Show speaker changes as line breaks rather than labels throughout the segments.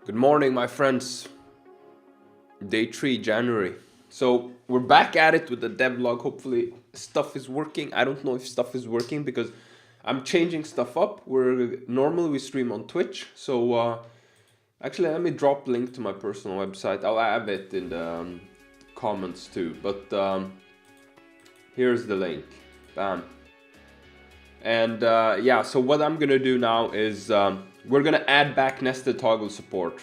Good morning, my friends. Day 3, January. So we're back at it with the devlog. Hopefully stuff is working. I don't know if stuff is working because I'm changing stuff up. Normally we stream on Twitch. So actually let me drop link to my personal website. I'll add it in the comments too. But here's the link. Bam. And yeah, so what I'm gonna do now is we're gonna add back nested toggle support.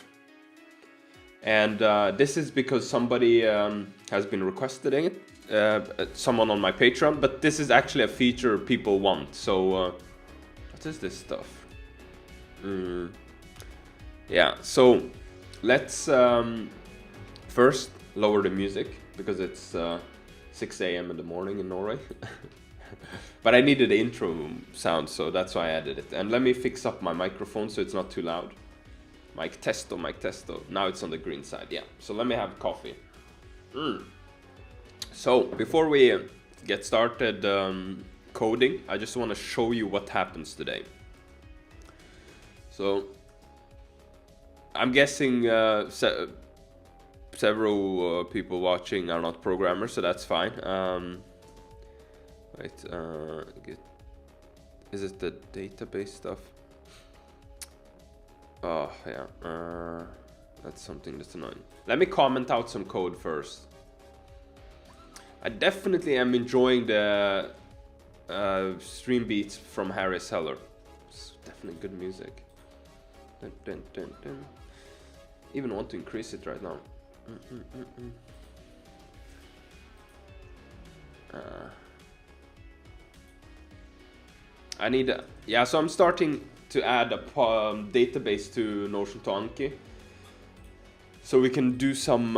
And this is because somebody has been requesting it, someone on my Patreon, but this is actually a feature people want. So what is this stuff? Yeah, so let's first lower the music because it's 6 a.m. in the morning in Norway. But I needed the intro sound, so that's why I added it. And let me fix up my microphone so it's not too loud. Mic testo, mic testo. Now it's on the green side, yeah. So let me have coffee. So before we get started coding, I just want to show you what happens today. So I'm guessing several people watching are not programmers, so that's fine. Is it the database stuff? Oh, yeah. That's something that's annoying. Let me comment out some code first. I definitely am enjoying the stream beats from Harris Heller. It's definitely good music. Dun, dun, dun, dun. Even want to increase it right now. I need a, yeah, so I'm starting to add a database to Notion to Anki, so we can do some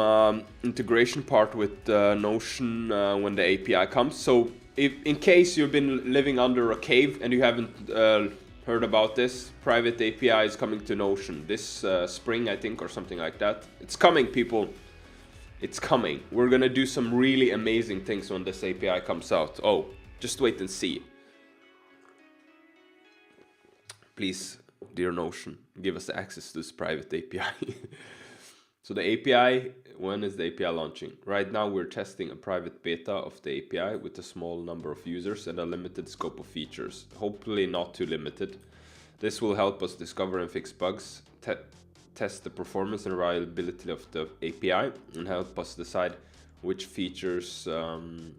integration part with Notion when the API comes. So if in case you've been living under a cave and you haven't heard about this, private API is coming to Notion this spring, I think, or something like that. It's coming, people. It's coming. We're gonna do some really amazing things when this API comes out. Oh, just wait and see. Please, dear Notion, give us access to this private API. So the API, when is the API launching? Right now we're testing a private beta of the API with a small number of users and a limited scope of features. Hopefully not too limited. This will help us discover and fix bugs, test the performance and reliability of the API, and help us decide which features to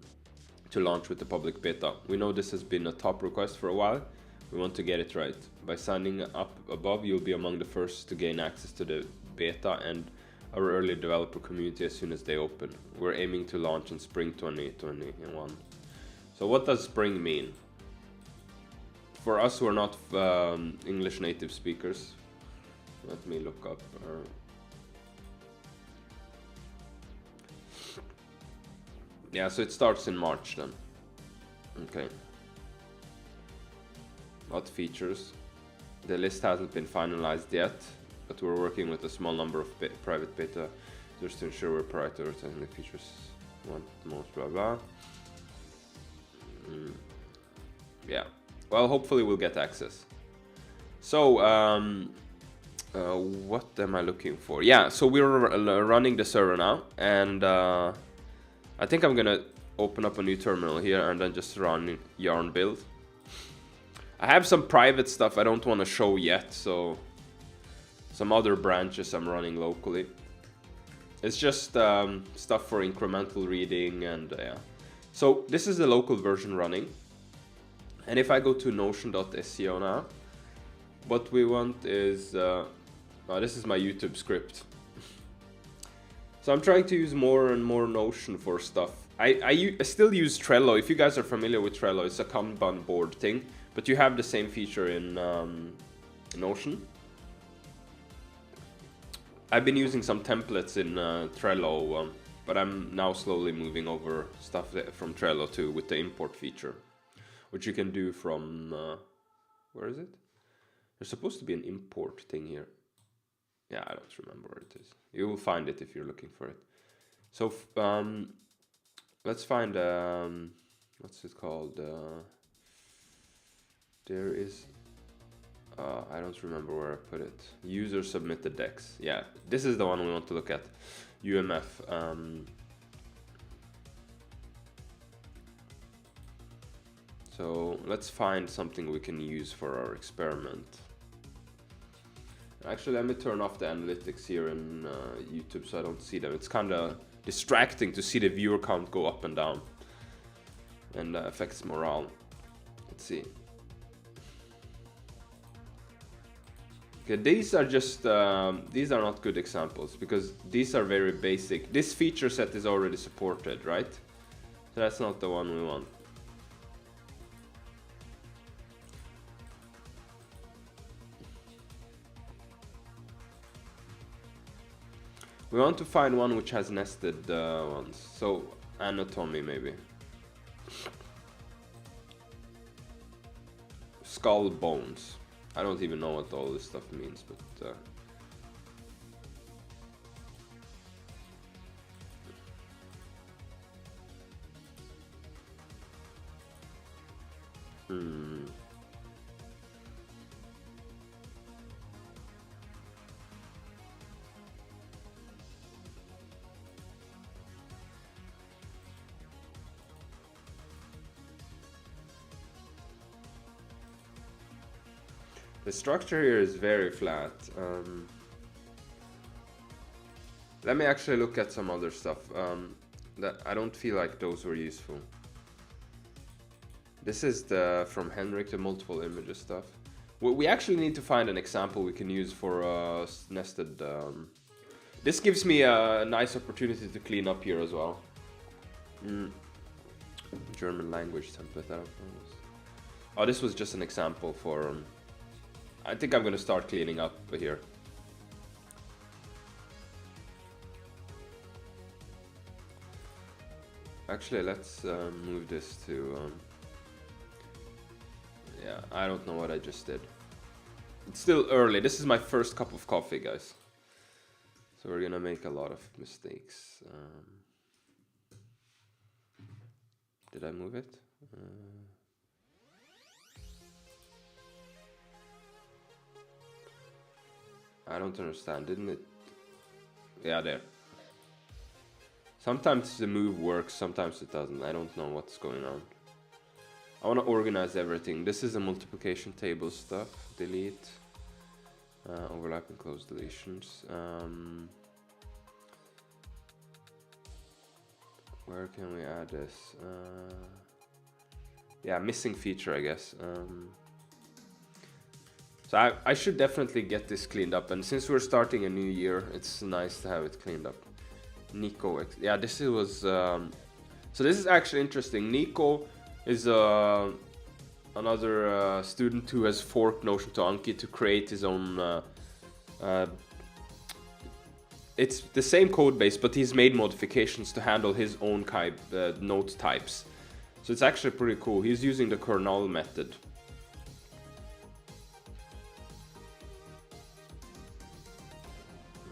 launch with the public beta. We know this has been a top request for a while. We want to get it right. By signing up above, you'll be among the first to gain access to the beta and our early developer community as soon as they open. We're aiming to launch in spring 2021. So what does spring mean? For us who are not English native speakers, let me look up. Yeah, so it starts in March then. Okay. What features? The list hasn't been finalized yet, but we're working with a small number of private beta just to ensure we're prioritizing the features want most, blah blah. Yeah, well, hopefully we'll get access. So what am I looking for? Yeah, so we're running the server now, and I think I'm gonna open up a new terminal here and then just run yarn build. I have some private stuff I don't want to show yet, so some other branches I'm running locally. It's just stuff for incremental reading, and yeah. So this is the local version running. And if I go to notion.seo now, what we want is, this is my YouTube script. So I'm trying to use more and more Notion for stuff. I still use Trello. If you guys are familiar with Trello, it's a Kanban board thing. But you have the same feature in Notion. I've been using some templates in Trello, but I'm now slowly moving over stuff from Trello too with the import feature, which you can do from, where is it? There's supposed to be an import thing here. Yeah, I don't remember where it is. You will find it if you're looking for it. So let's find, what's it called? There is I don't remember where I put it. User submitted decks. Yeah, this is the one we want to look at. UMF. So let's find something we can use for our experiment. Actually, let me turn off the analytics here in YouTube so I don't see them. It's kind of distracting to see the viewer count go up and down, and affects morale. Let's see. Okay, these are just these are not good examples because these are very basic. This feature set is already supported, right? So that's not the one we want. We want to find one which has nested ones. So anatomy maybe. Skull bones. I don't even know what all this stuff means, but the structure here is very flat. Let me actually look at some other stuff. That I don't feel like those were useful. This is the from Henrik, the multiple images stuff. We actually need to find an example we can use for nested. This gives me a nice opportunity to clean up here as well. German language template. I don't know this. Oh, this was just an example for. I think I'm gonna start cleaning up here. Actually, let's move this to. Yeah, I don't know what I just did. It's still early. This is my first cup of coffee, guys. So we're gonna make a lot of mistakes. Did I move it? I don't understand, didn't it? Yeah, there. Sometimes the move works, sometimes it doesn't. I don't know what's going on. I want to organize everything. This is a multiplication table stuff. Delete. Overlapping close deletions. Where can we add this? Yeah, missing feature, I guess. So I should definitely get this cleaned up, and since we're starting a new year, it's nice to have it cleaned up. Nico, yeah, this was. So this is actually interesting. Nico is another student who has forked Notion to Anki to create his own. It's the same code base, but he's made modifications to handle his own note types. So it's actually pretty cool. He's using the kernel method.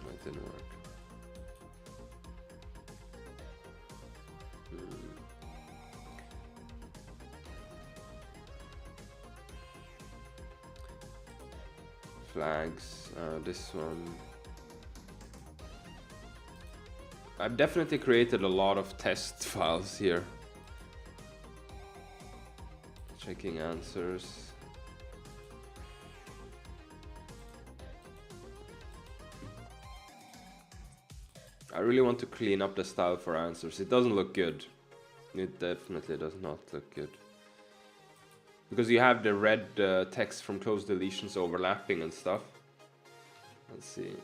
That didn't work. Flags, this one. I've definitely created a lot of test files here. Checking answers. I really want to clean up the style for answers. It doesn't look good. It definitely does not look good. Because you have the red text from closed deletions overlapping and stuff. Let's see.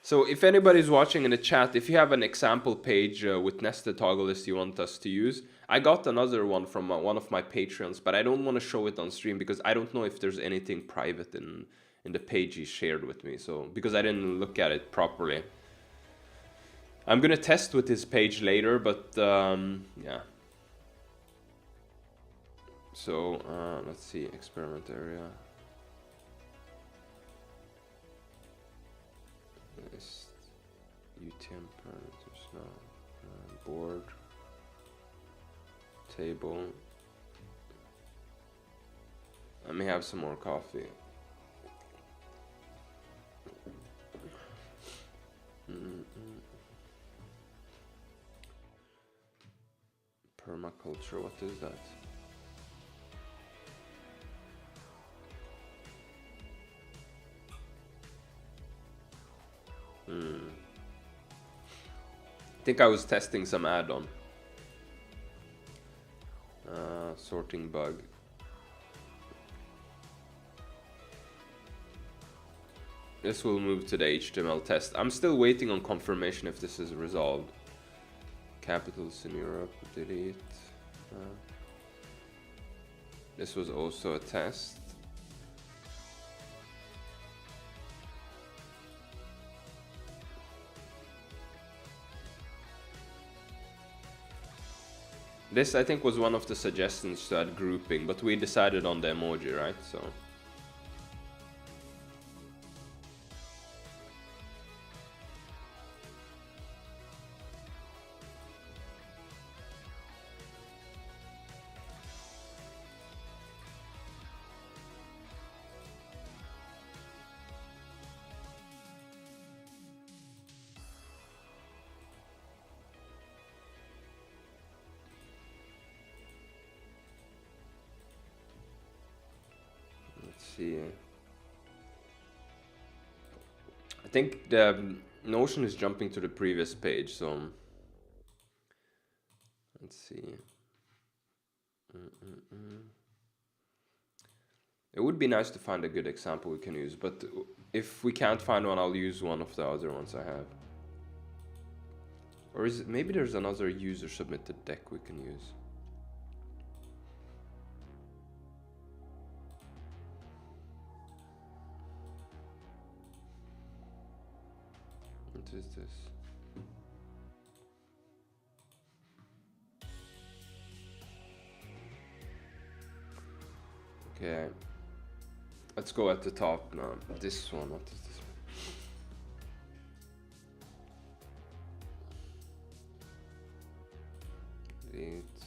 So if anybody's watching in the chat, if you have an example page with nested toggle list you want us to use, I got another one from one of my Patreons, but I don't want to show it on stream because I don't know if there's anything private in the page he shared with me. So because I didn't look at it properly. I'm gonna test with his page later, but yeah. So let's see, experiment area. List, UTM parameters now, board, table, Let me have some more coffee. Permaculture, what is that? I think I was testing some add-on. Sorting bug. This will move to the HTML test. I'm still waiting on confirmation if this is resolved. Capitals in Europe, delete. This was also a test. This, I think, was one of the suggestions to add grouping, but we decided on the emoji, right? So. See. I think the Notion is jumping to the previous page, so let's see. It would be nice to find a good example we can use, but if we can't find one, I'll use one of the other ones I have. Or is it, maybe there's another user submitted deck we can use. What is this? Okay, let's go at the top now. This one, what is this one? Delete.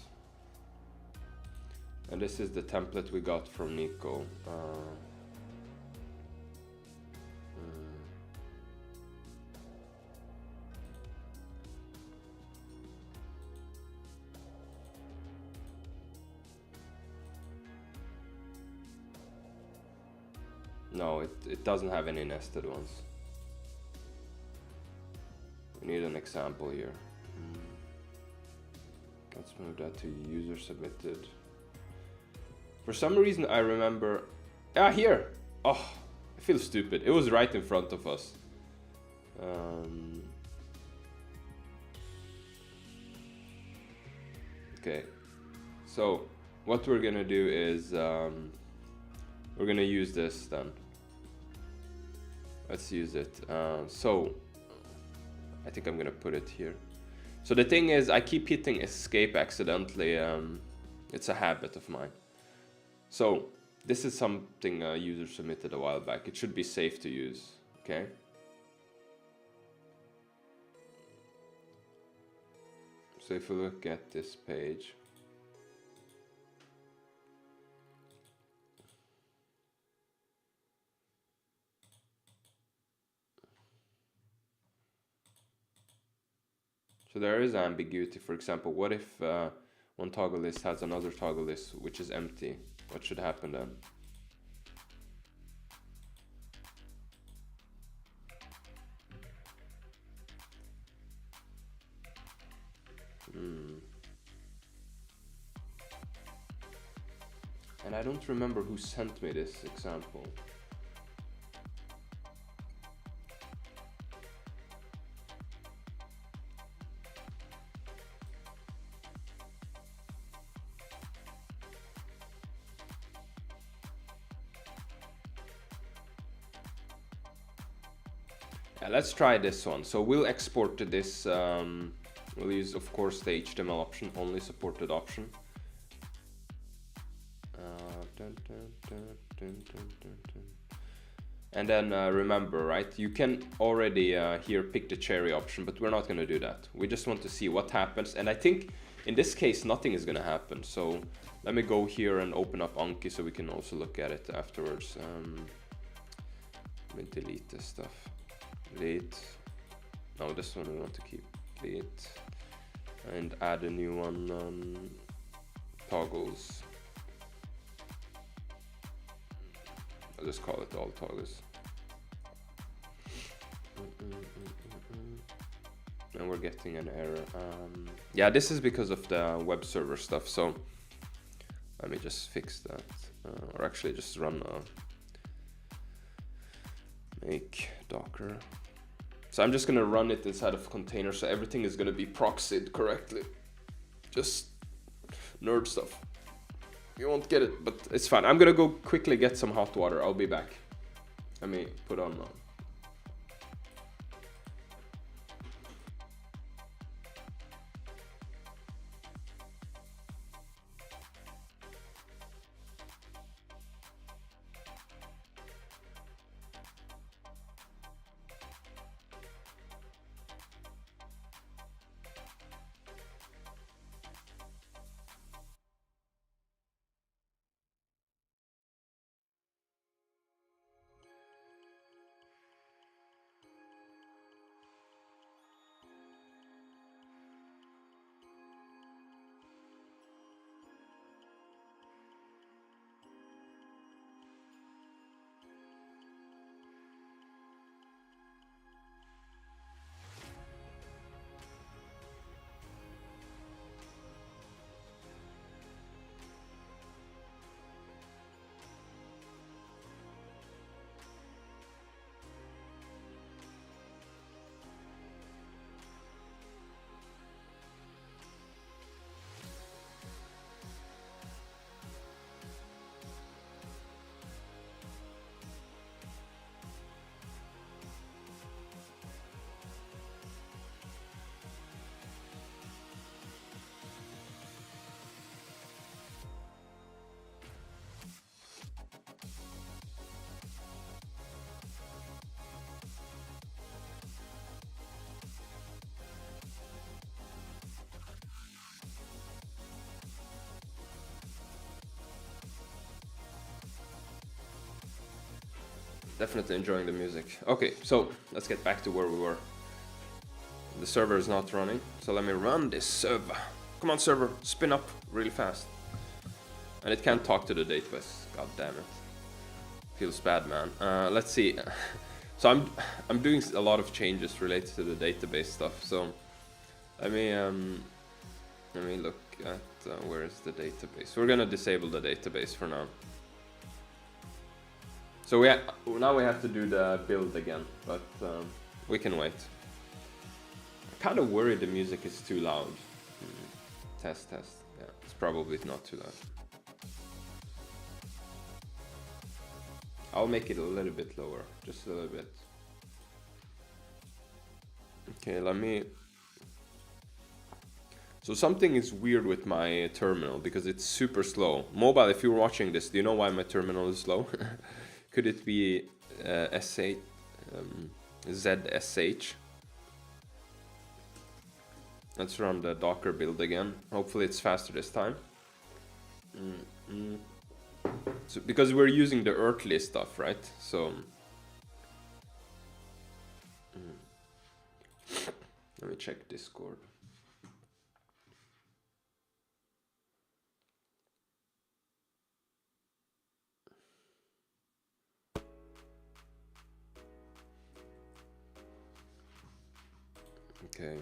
And this is the template we got from Nico. No, it doesn't have any nested ones. We need an example here. Let's move that to user submitted. For some reason I remember... Ah, here! Oh, I feel stupid. It was right in front of us. Okay, so what we're gonna do is we're gonna use this then. Let's use it. So I think I'm gonna put it here. So the thing is, I keep hitting escape accidentally. It's a habit of mine. So this is something a user submitted a while back. It should be safe to use, okay? So if we look at this page, so there is ambiguity. For example, what if one toggle list has another toggle list which is empty? What should happen then? And I don't remember who sent me this example. Yeah, let's try this one. So we'll export to this. We'll use, of course, the HTML option, only supported option. And then remember, right, you can already here pick the cherry option, but we're not going to do that. We just want to see what happens. And I think in this case, nothing is gonna happen. So let me go here and open up Anki so we can also look at it afterwards. Let me delete this stuff. Delete. No, this one we want to keep. Delete. And add a new one. Toggles. I'll just call it all toggles. And we're getting an error. Yeah, this is because of the web server stuff. So let me just fix that. Or actually just run make docker. So I'm just gonna run it inside of a container, so everything is gonna be proxied correctly. Just nerd stuff. You won't get it, but it's fine. I'm gonna go quickly get some hot water. I'll be back. Let me put on Definitely enjoying the music. Okay, so let's get back to where we were. The server is not running, so let me run this server. Come on, server, spin up really fast. And it can't talk to the database. God damn it. Feels bad, man. Let's see. So I'm doing a lot of changes related to the database stuff. So let me look at where is the database. We're gonna disable the database for now. So now we have to do the build again, but we can wait. I'm kind of worried the music is too loud. Test. Yeah, it's probably not too loud. I'll make it a little bit lower, just a little bit. Okay, let me... So something is weird with my terminal because it's super slow. Mobile, if you're watching this, do you know why my terminal is slow? Could it be ZSH? Let's run the Docker build again. Hopefully it's faster this time. So, because we're using the earthly stuff, right? So let me check Discord. Okay.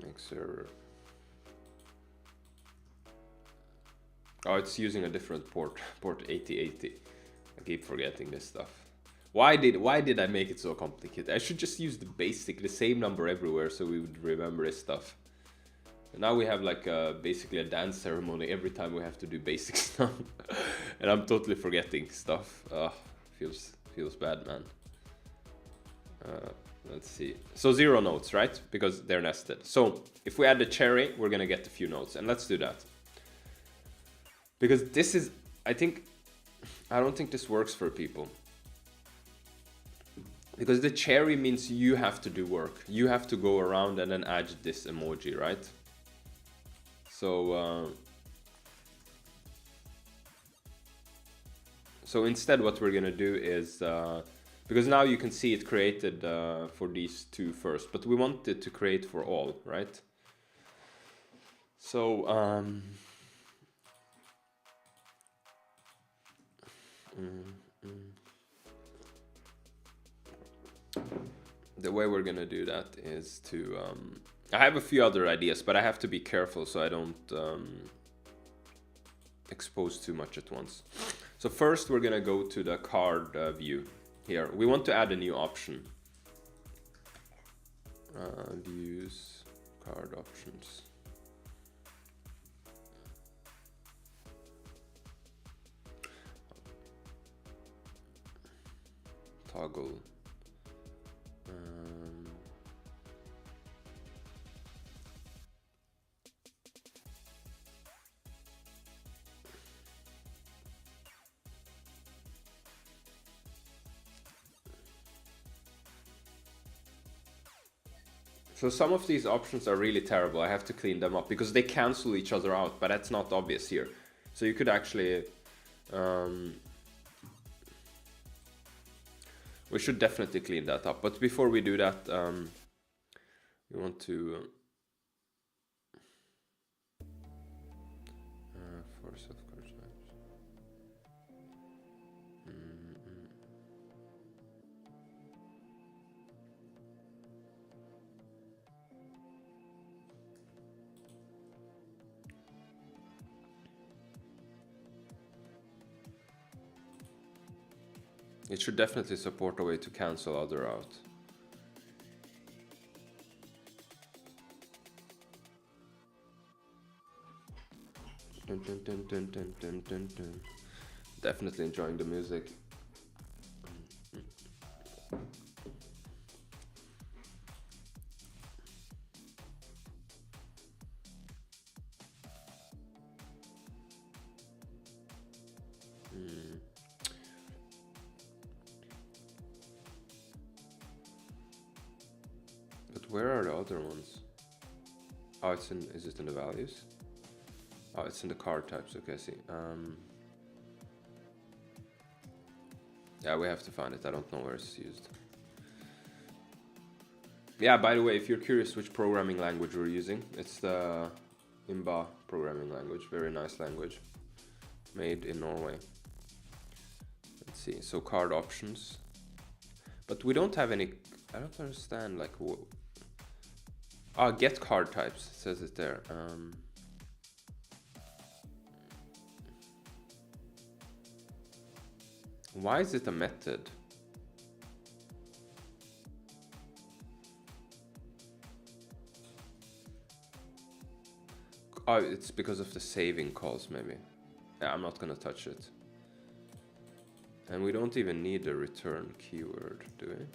Next server. Oh, it's using a different port 8080. I keep forgetting this stuff. Why did I make it so complicated? I should just use the same number everywhere, so we would remember this stuff. And now we have like basically a dance ceremony every time we have to do basic stuff, and I'm totally forgetting stuff. Feels bad, man. Let's see. So 0 nodes, right? Because they're nested. So if we add the cherry, we're gonna get a few nodes, and let's do that. Because this is, I don't think this works for people. Because the cherry means you have to do work. You have to go around and then add this emoji, right? So so instead what we're gonna do is, because now you can see it created for these two first, but we want it to create for all, right? So the way we're gonna do that is to, I have a few other ideas, but I have to be careful so I don't expose too much at once. So first we're gonna go to the card view here. We want to add a new option. Views, card options. Toggle. So some of these options are really terrible. I have to clean them up because they cancel each other out, but that's not obvious here. So you could actually, we should definitely clean that up. But before we do that, we want to force of course. It should definitely support a way to cancel other out. Dun, dun, dun, dun, dun, dun, dun, dun. Definitely enjoying the music. But where are the other ones? Oh, it's in, is it in the values? Oh, it's in the card types, okay, I see. Yeah, we have to find it, I don't know where it's used. Yeah, by the way, if you're curious which programming language we're using, it's the Imba programming language, very nice language, made in Norway. Let's see, so card options. But we don't have any, I don't understand, like, get card types, it says it there. Why is it a method? Oh, it's because of the saving calls, maybe. Yeah, I'm not gonna touch it. And we don't even need a return keyword, do we?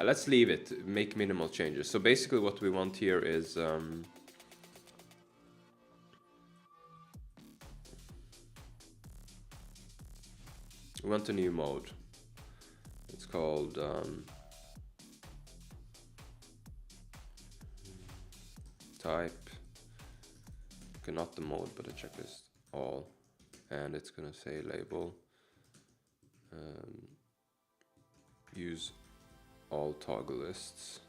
Let's leave it, make minimal changes. So basically what we want here is we want a new mode. It's called type, okay, not the mode but the checklist, all, and it's gonna say label, use all toggle lists,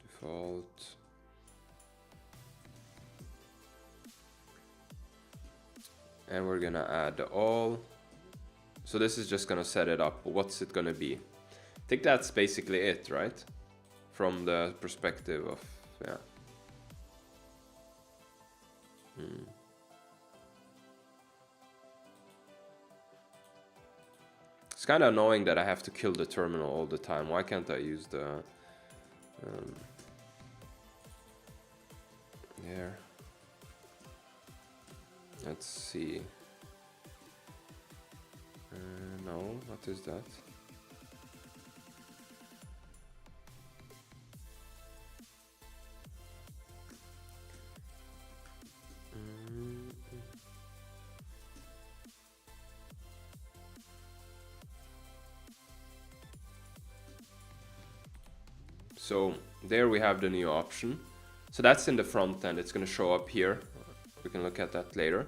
default, and we're gonna add the all. So this is just gonna set it up. What's it gonna be? I think that's basically it, right? From the perspective of, yeah. It's kind of annoying that I have to kill the terminal all the time. Why can't I use the here? Let's see. No, what is that? So there we have the new option. So that's in the front end. It's going to show up here. We can look at that later.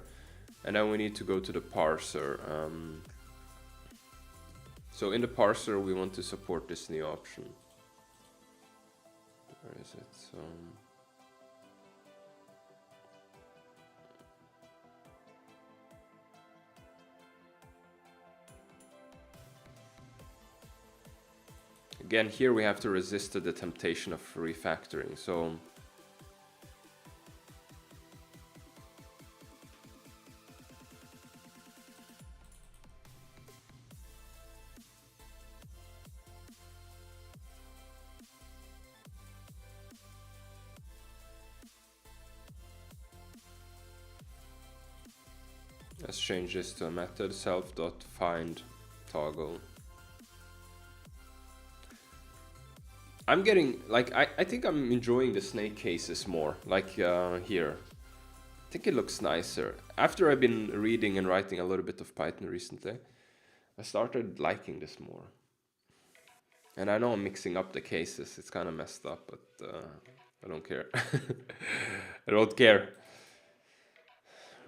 And then we need to go to the parser. So in the parser, we want to support this new option. Where is it? So again, here we have to resist the temptation of refactoring. So let's change this to a method, self.find toggle. I'm getting, like, I think I'm enjoying the snake cases more, like here. I think it looks nicer. After I've been reading and writing a little bit of Python recently, I started liking this more. And I know I'm mixing up the cases, it's kind of messed up, but I don't care. I don't care.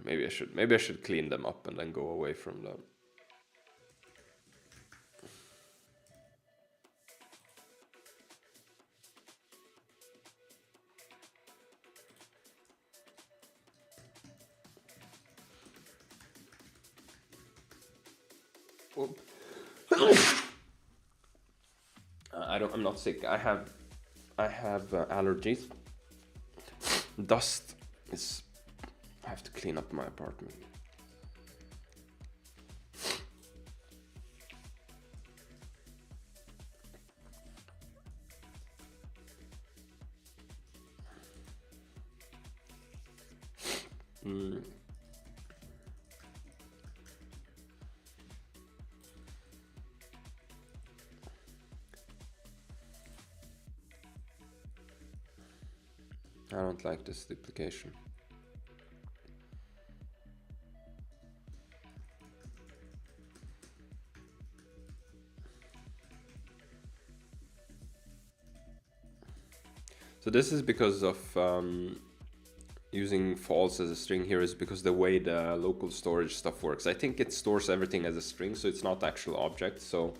Maybe I should clean them up and then go away from them. I'm not sick. I have allergies. Dust is. I have to clean up my apartment. I don't like this duplication. So this is because of using false as a string here is because the way the local storage stuff works. I think it stores everything as a string, so it's not actual objects. So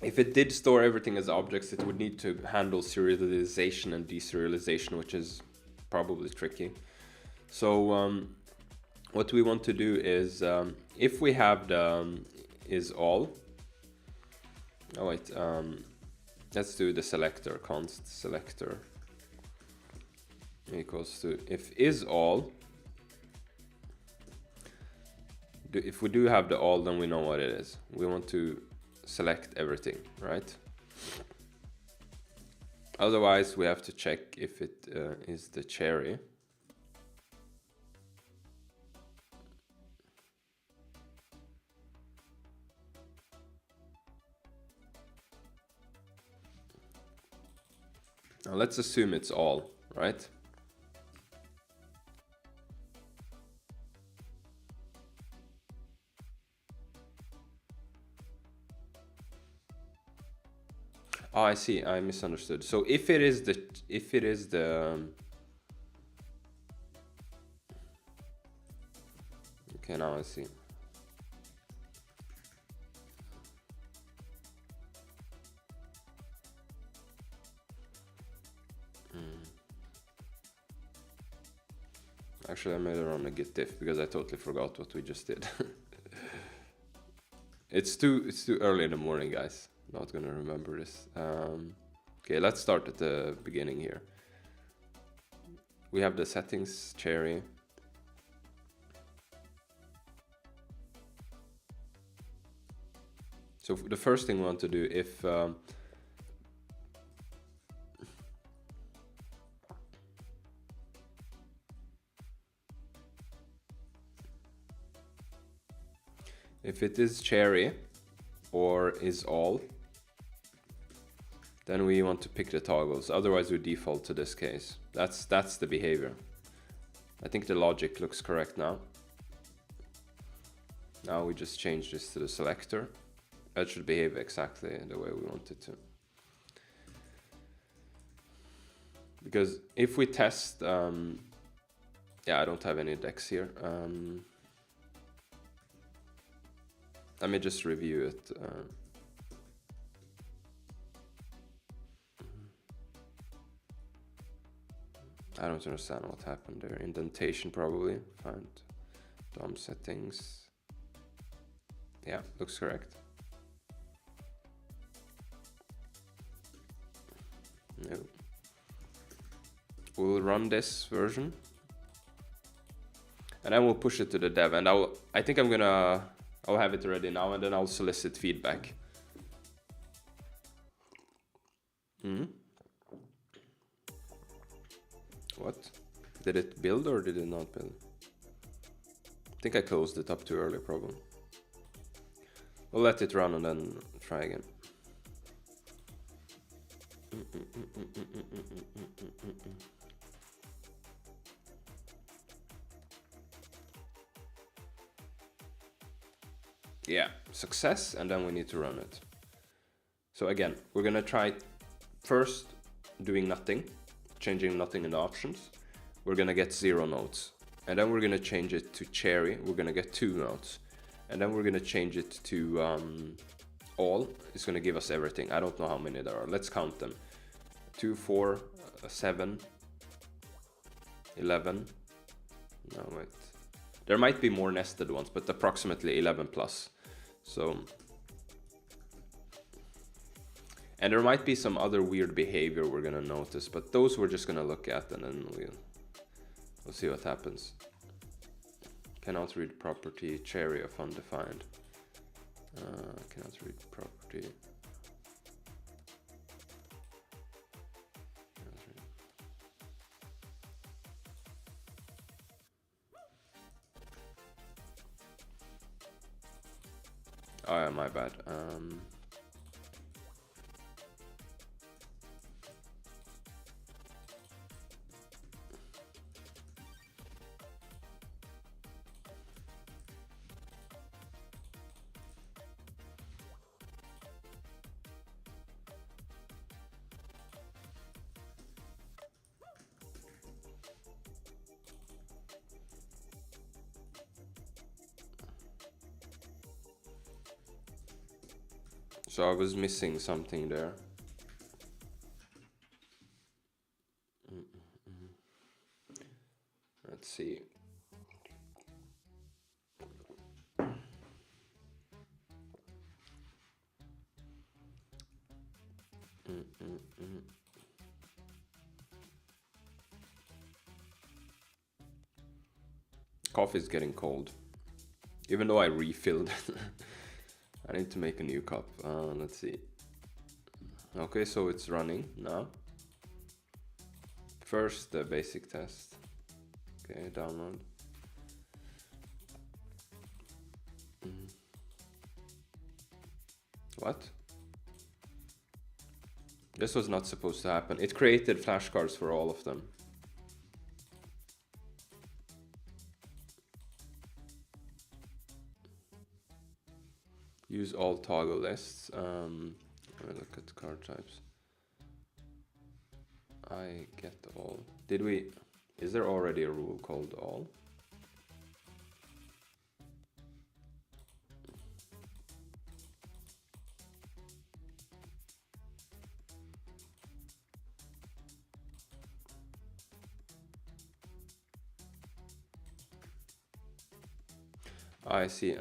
if it did store everything as objects, it would need to handle serialization and deserialization, which is probably tricky. So what we want to do is, if we have the is all, oh wait, let's do the selector, const selector equals to, if is all, if we do have the all, then we know what it is. We want to select everything, right? Otherwise we have to check if it is the cherry. Now let's assume it's all, right? Oh, I see. I misunderstood. So if it is the okay, now I see. Actually, I made it on a git diff because I totally forgot what we just did. It's too early in the morning, guys. Not gonna remember this. Okay, let's start at the beginning here. We have the settings, cherry. So the first thing we want to do, if it is cherry or is all, then we want to pick the toggles. Otherwise we default to this case. That's the behavior. I think the logic looks correct now. Now we just change this to the selector. That should behave exactly the way we want it to. Because if we test, yeah, I don't have any decks here. Let me just review it. I don't understand what happened there. Indentation probably. Find DOM settings. Yeah, looks correct. No. We'll run this version. And then we'll push it to the dev. And I think I'll have it ready now, and then I'll solicit feedback. What? Did it build or did it not build? I think I closed it up too early, probably. We'll let it run and then try again. Yeah, success, and then we need to run it. So again, we're gonna try first doing nothing, changing nothing in the options. We're gonna get 0 nodes, and then we're gonna change it to cherry. We're gonna get 2 nodes, and then we're gonna change it to all. It's gonna give us everything. I don't know how many there are. Let's count them. 2, 4, 7, 11. No, wait. There might be more nested ones, but approximately 11 plus. So, and there might be some other weird behavior we're gonna notice, but those we're just gonna look at, and then we'll see what happens. Cannot read property, cherry of undefined. Cannot read property. Oh yeah, my bad. So I was missing something there. Let's see. Coffee is getting cold. Even though I refilled. I need to make a new cup. Let's see. Okay, so it's running now. First, the basic test. Okay, download. What? This was not supposed to happen. It created flashcards for all of them. Use all toggle lists. Let me look at card types. I get all. Did we? Is there already a rule called all? I see.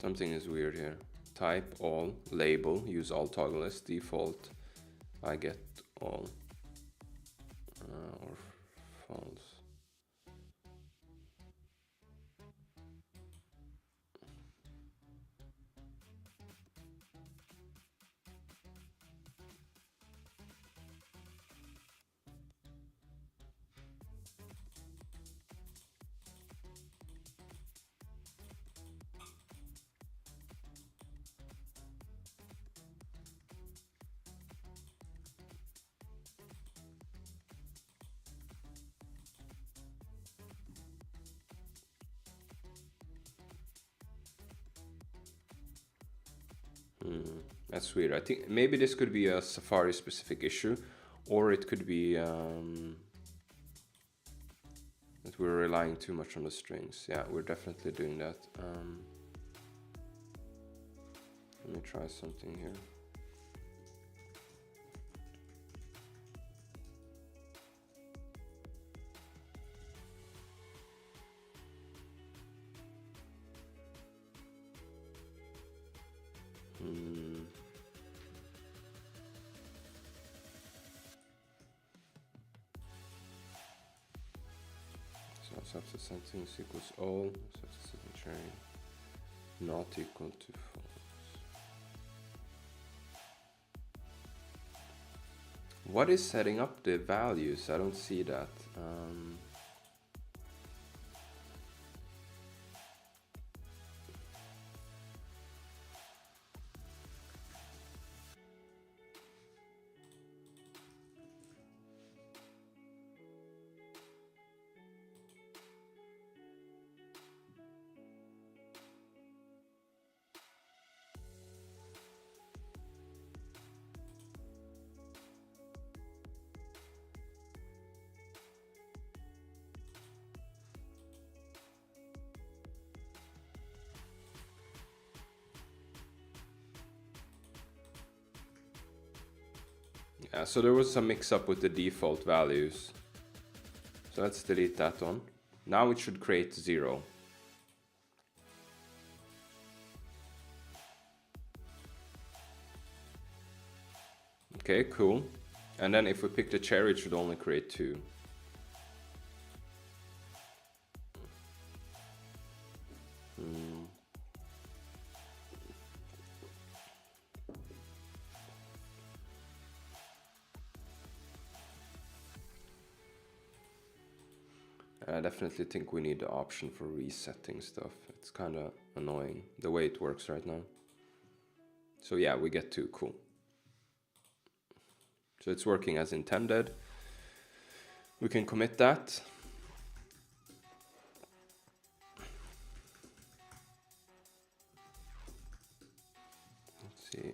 Something is weird here. Type all, label, use all toggle list, default, I get all, or false. That's weird. I think maybe this could be a Safari specific issue, or it could be that we're relying too much on the strings. Yeah, we're definitely doing that. Let me try something here. Subset sentence equals all, subset signature not equal to false. What is setting up the values? I don't see that. Yeah, so there was some mix up with the default values. So let's delete that one. Now it should create 0. Okay, cool. And then if we pick the cherry, it should only create 2. I definitely think we need the option for resetting stuff. It's kind of annoying the way it works right now. So yeah, we get 2, cool. So it's working as intended. We can commit that. Let's see.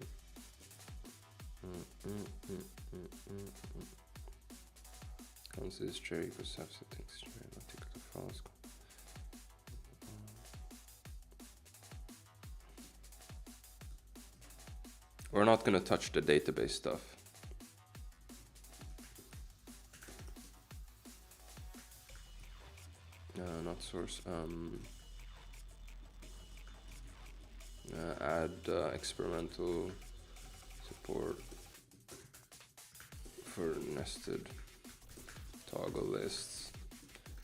Consider cherry for subsetting cherry, not equal to false. We're not going to touch the database stuff. Not source. Add experimental support for nested toggle lists.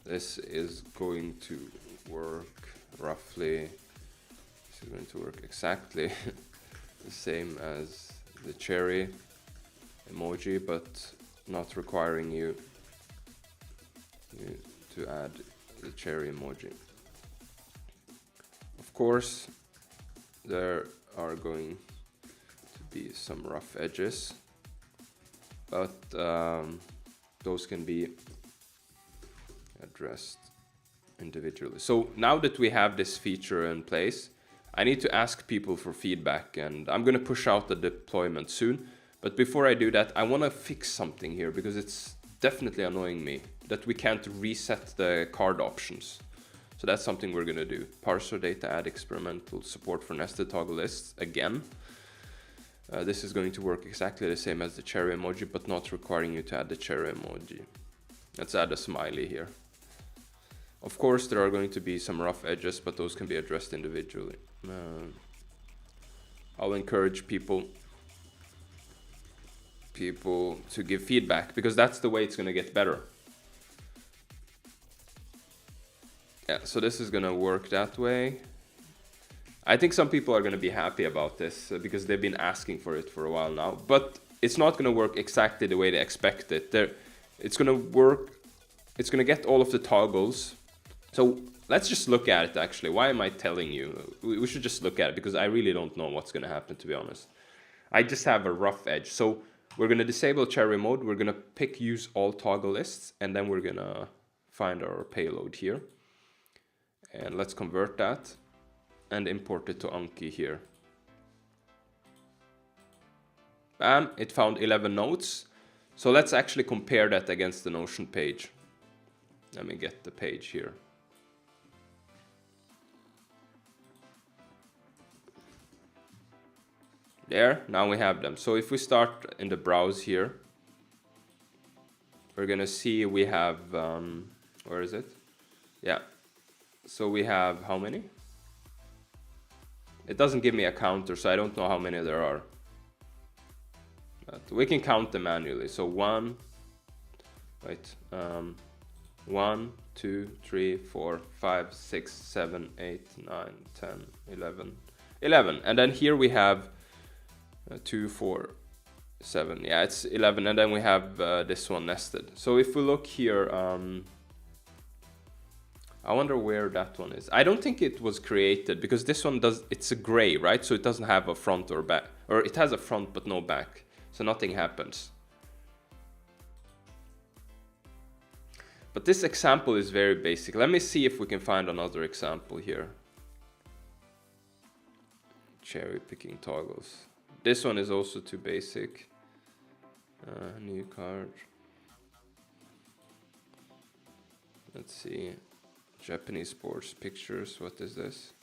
This is going to work roughly. This is going to work exactly the same as the cherry emoji, but not requiring you to add the cherry emoji. Of course, there are going to be some rough edges, but those can be addressed individually. So now that we have this feature in place, I need to ask people for feedback, and I'm going to push out the deployment soon. But before I do that, I want to fix something here because it's definitely annoying me that we can't reset the card options. So that's something we're going to do. Parser data, add experimental support for nested toggle lists again. This is going to work exactly the same as the cherry emoji, but not requiring you to add the cherry emoji. Let's add a smiley here. Of course, there are going to be some rough edges, but those can be addressed individually. I'll encourage people to give feedback because that's the way it's going to get better. Yeah, so this is going to work that way. I think some people are going to be happy about this because they've been asking for it for a while now, but it's not going to work exactly the way they expect it. It's going to work, it's going to get all of the toggles. So let's just look at it actually. Why am I telling you? We should just look at it because I really don't know what's going to happen, to be honest. I just have a rough edge. So we're going to disable cherry mode. We're going to pick use all toggle lists, and then we're going to find our payload here. And let's convert that and import it to Anki here. Bam, it found 11 nodes. So let's actually compare that against the Notion page. Let me get the page here. There, now we have them. So if we start in the browse here, we're gonna see we have, where is it? Yeah, so we have how many? It doesn't give me a counter, so I don't know how many there are. But we can count them manually. So 1, 2, 3, 4, 5, 6, 7, 8, 9, 10, 11. 11. And then here we have 2, 4, 7. Yeah, it's 11. And then we have this one nested. So if we look here, I wonder where that one is. I don't think it was created because this one does, it's a gray, right? So it doesn't have a front or back, or it has a front but no back. So nothing happens. But this example is very basic. Let me see if we can find another example here. Cherry picking toggles. This one is also too basic. New card. Let's see. Japanese sports pictures. What is this?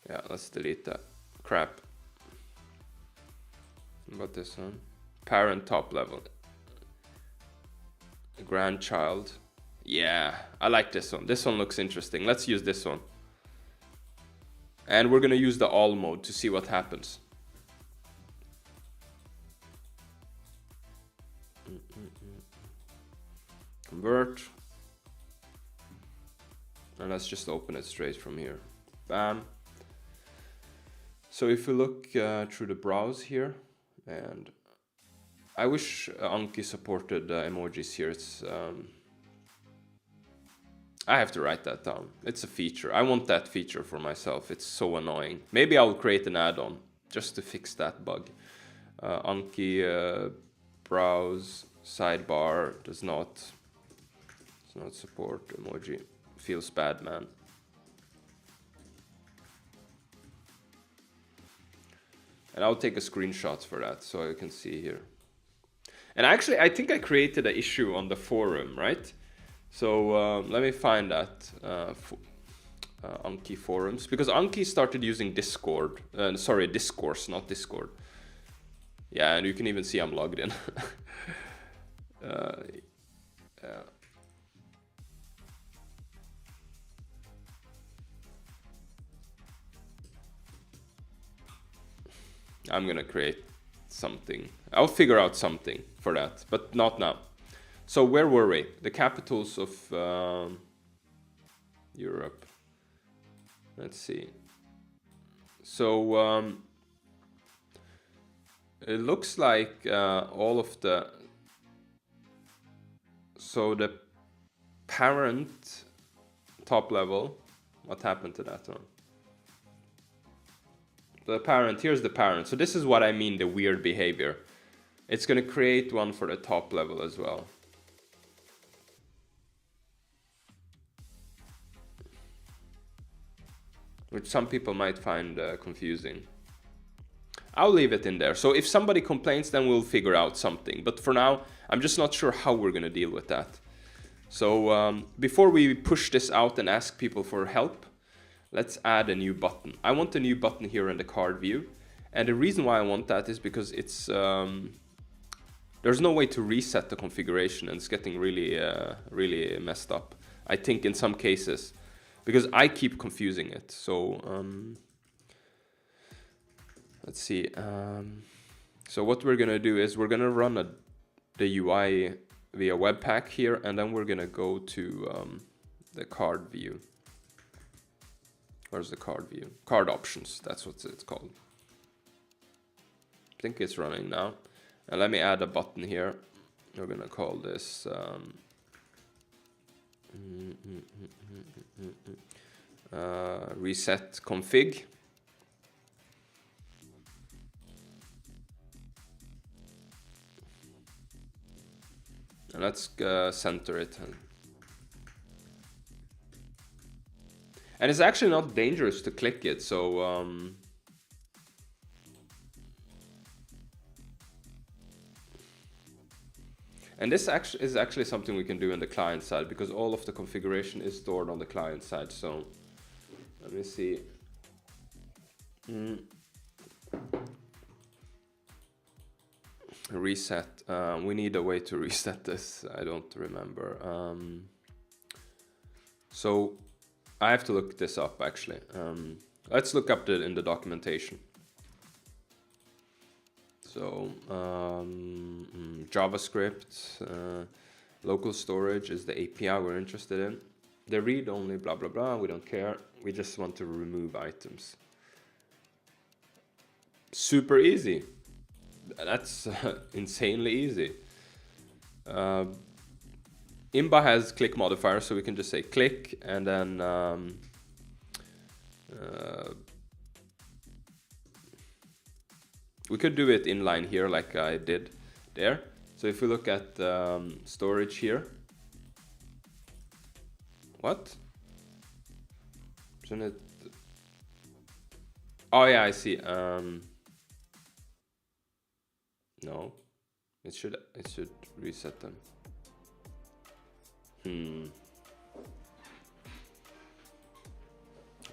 Yeah, let's delete that. Crap. What about this one? Parent top level. Grandchild. Yeah, I like this one. This one looks interesting. Let's use this one. And we're gonna use the all mode to see what happens. Convert. And let's just open it straight from here. Bam. So if we look through the browse here, and I wish Anki supported emojis here. It's I have to write that down. It's a feature. I want that feature for myself. It's so annoying. Maybe I'll create an add-on just to fix that bug. Anki browse sidebar does not support emoji. Feels bad, man. And I'll take a screenshot for that so you can see here. And actually, I think I created an issue on the forum, right? So let me find that Anki forums, because Anki started using Discord. Sorry, Discourse, not Discord. Yeah, and you can even see I'm logged in. I'm gonna create something. I'll figure out something for that, but not now. So where were we? The capitals of Europe. Let's see. So it looks like all of the... So the parent top level, what happened to that one? The parent, here's the parent. So this is what I mean, the weird behavior. It's gonna create one for the top level as well. Which some people might find confusing. I'll leave it in there. So if somebody complains, then we'll figure out something. But for now, I'm just not sure how we're gonna deal with that. So before we push this out and ask people for help, let's add a new button. I want a new button here in the card view. And the reason why I want that is because it's there's no way to reset the configuration, and it's getting really, really messed up. I think in some cases, because I keep confusing it. So let's see. So what we're gonna do is we're gonna run the UI via Webpack here, and then we're gonna go to the card view. Where's the card view? Card options, that's what it's called. I think it's running now. And let me add a button here. We're gonna call this reset config. And let's center it. And it's actually not dangerous to click it, so And this is actually something we can do on the client side, because all of the configuration is stored on the client side. So let me see. Reset. We need a way to reset this. I don't remember. So I have to look this up actually. Let's look up in the documentation. So JavaScript, local storage is the API we're interested in. The read only, blah blah blah. We don't care. We just want to remove items. Super easy. That's insanely easy. Imba has click modifier, so we can just say click and then we could do it inline here like I did there. So if we look at storage here, what? Shouldn't it? Oh yeah, I see. No, it should reset them.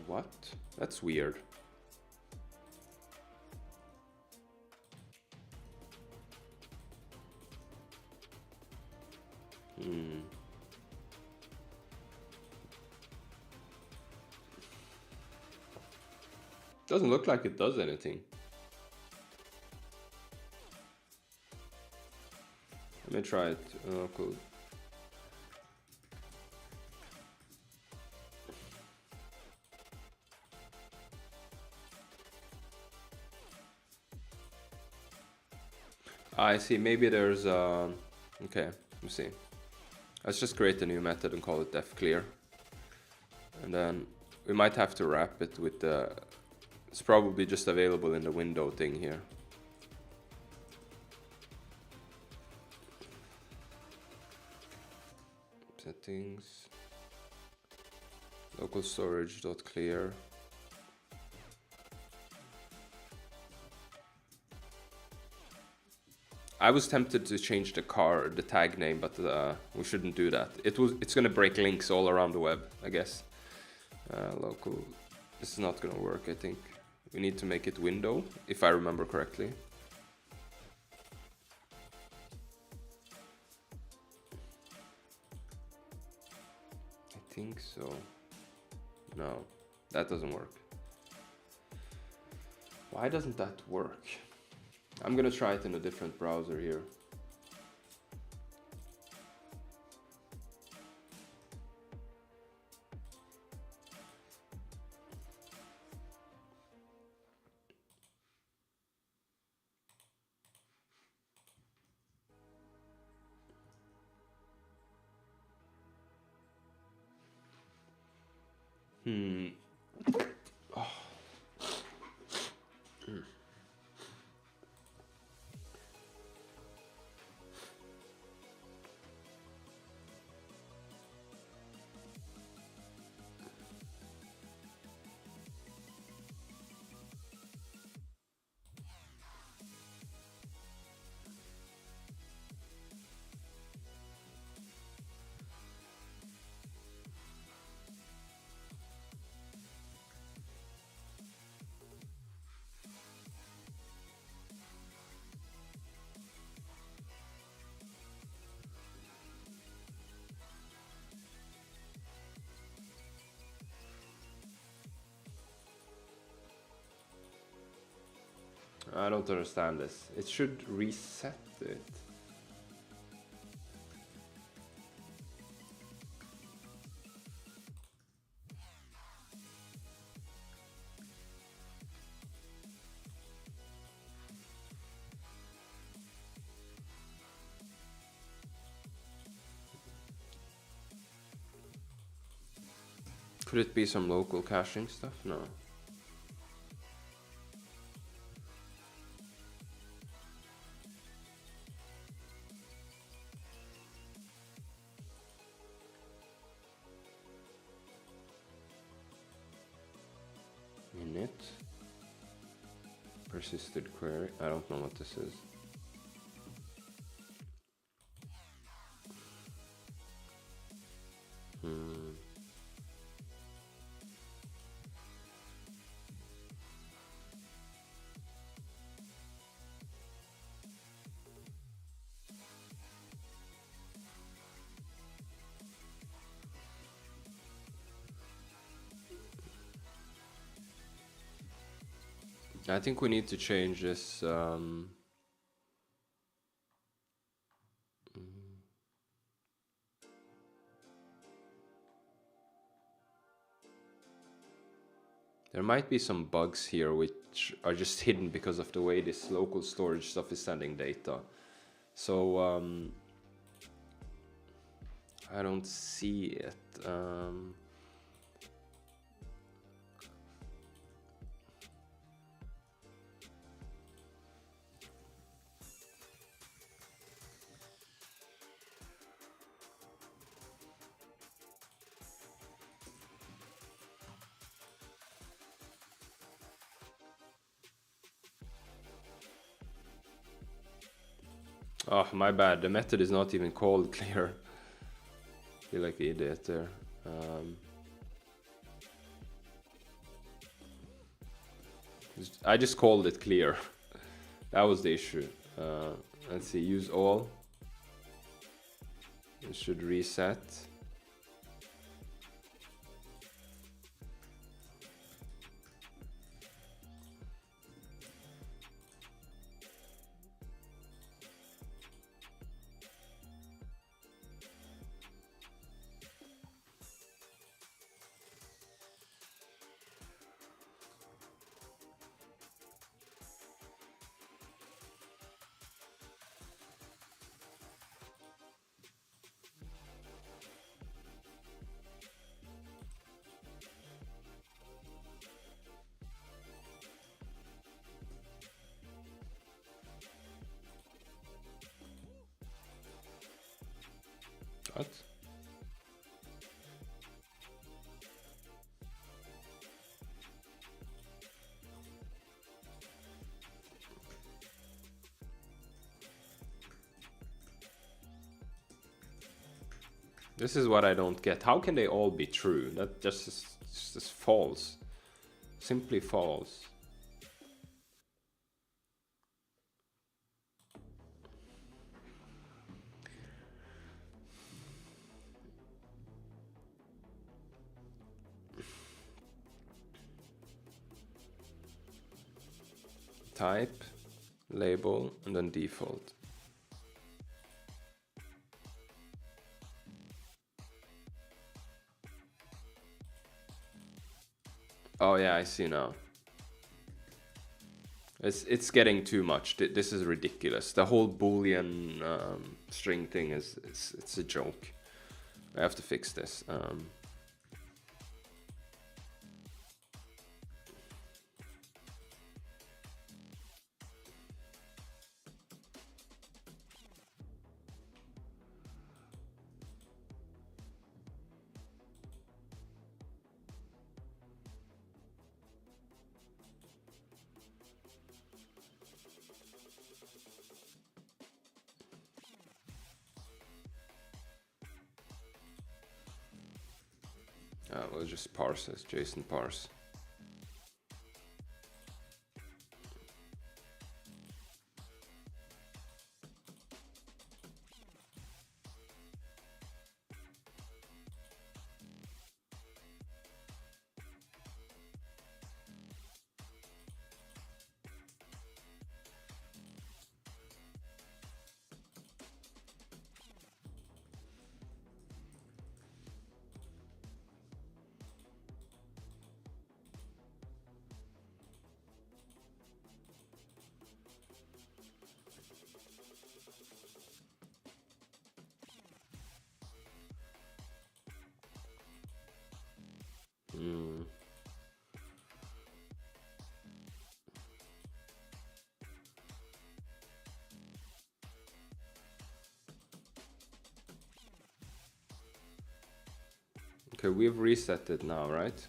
What? That's weird. Doesn't look like it does anything. Let me try it. Oh, cool. I see. Maybe there's okay. Let me see. Let's just create a new method and call it def clear, and then we might have to wrap it with the. It's probably just available in the window thing here. Settings. Local storage dot clear. I was tempted to change the tag name, but we shouldn't do that. It's gonna break links all around the web, I guess. Local. This is not gonna work, I think. We need to make it window, if I remember correctly. I think so. No, that doesn't work. Why doesn't that work? I'm gonna try it in a different browser here. Oh. I don't understand this. It should reset it. Could it be some local caching stuff? No. Init. Persisted query. I don't know what this is. I think we need to change this. There might be some bugs here which are just hidden because of the way this local storage stuff is sending data. So I don't see it. Oh, my bad. The method is not even called clear. I feel like an idiot there. I just called it clear. That was the issue. Let's see, use all. It should reset. What? This is what I don't get. How can they all be true? That just is false. Simply false. Type, label, and then default. Oh yeah, I see now. It's getting too much. This is ridiculous. The whole Boolean string thing it's a joke. I have to fix this. We'll just parse this, JSON parse. Okay, we've reset it now, right?